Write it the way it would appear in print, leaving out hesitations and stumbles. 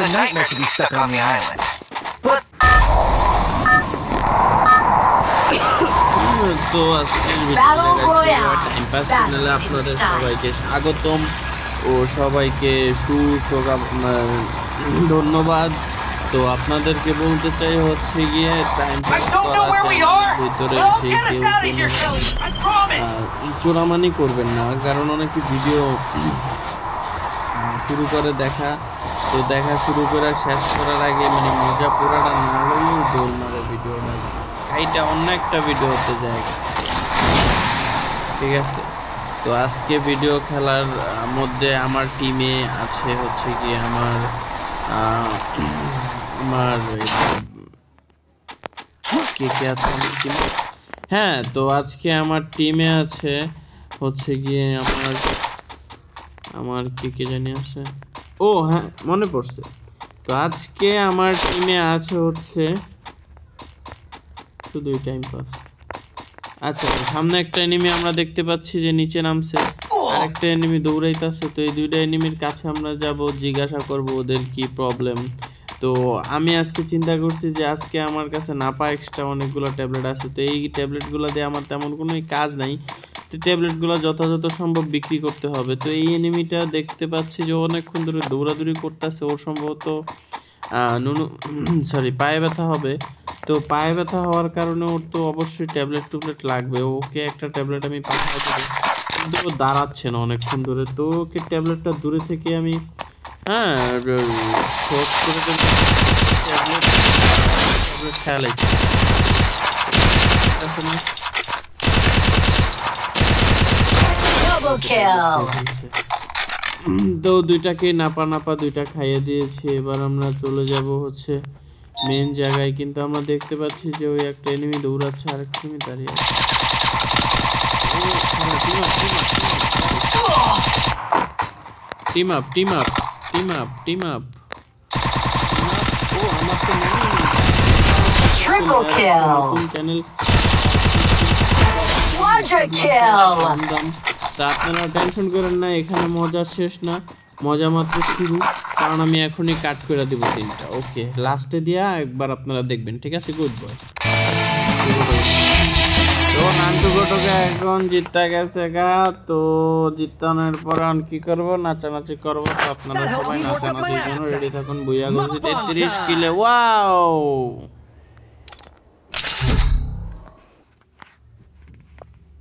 a nightmare to be stuck on the island. But তো আজকের ভিডিওতে টাইম পাস চ্যানেলে আপনাদের সবাইকে স্বাগতম ও সবাইকে ধন্যবাদ। তো আপনাদেরকে বলতে চাই হচ্ছে গিয়ে টাইম পাস ভিতরে চোরামানি করবেন না, কারণ অনেকে ভিডিও শুরু করে দেখা শুরু করে শেষ করার আগে মানে মজা পুরাটা না হলেই দৌড় মারে ভিডিওটা, এইটা অন্য একটা ভিডিও হতে যায়। ঠিক আছে, তো আজকে ভিডিও খেলার মধ্যে আমার টিমে আছে হচ্ছে কি আমার কে কে আছে আমার টিমে। হ্যাঁ, তো আজকে আমার টিমে আছে হচ্ছে গিয়ে আমার কে জানি আছে। ও হ্যাঁ, মনে পড়ছে। তো আজকে আমার টিমে আছে হচ্ছে শুধুই টাইম পাস। আচ্ছা, সামনে একটা এনিমি আমরা দেখতে পাচ্ছি যে নিচে নামছে, আরেকটা এনিমি দৌড়াইতেছে। তো এই দুইটা এনিমির কাছে আমরা যাব, জিজ্ঞাসা করব ওদের কি প্রবলেম। তো আমি আজকে চিন্তা করছি যে আজকে আমার কাছে নাপা এক্সট্রা অনেকগুলো ট্যাবলেট আছে, তো এই ট্যাবলেটগুলো দিয়ে আমার তেমন কোনো কাজ নাই। তো ট্যাবলেটগুলো যথাযথ সম্ভব বিক্রি করতে হবে। তো এই এনিমিটা দেখতে পাচ্ছি যে অনেকক্ষণ ধরে দৌড়াদৌড়ি করতেছে, ওর সম্ভবত পায়ে ব্যথা হবে। তো পায়ে ব্যথা হওয়ার কারণে ওর তো অবশ্যই ট্যাবলেট লাগবে। ওকে একটা ট্যাবলেট আমি পাঠাই দেবো, কিন্তু ও দাঁড়াচ্ছে না অনেকক্ষণ ধরে। তো ওকে ট্যাবলেটটা দূরে থেকে আমি শর্ট করে ট্যাবলেট খেয়ালাইছি। তো দুইটাকে নাপা দুইটা খাইয়ে দিয়েছি। এবার আমরা চলে যাব হচ্ছে মেন জায়গায়, কিন্তু আমরা দেখতে পাচ্ছি যে ওই একটা এনিমি দৌড়াচ্ছে, আরেকটা এনিমি দাঁড়িয়ে আছে। টিম আপ ও আমার তো ট্রিপল কিল, চ্যানেল কোয়াড্রা কিল। তা আপনারা টেনশন করেন না, এখানে মজা শেষ না, মজা মাত্র শুরু, কারণ আমি এখনই কাট করে দিব তিনটা। ওকে, লাস্টে দিয়া একবার আপনারা দেখবেন, ঠিক আছে? Good boy. তো নান্টু গোটকে এখন জিততে গেছে গা। তো জিতানোর পর কি করবো? নাচানাচি করবো। তো আপনারা সবাই নাচানাচির জন্য রেডি থাকুন। বুইয়া গেছে 33 কিলে। ওয়াও,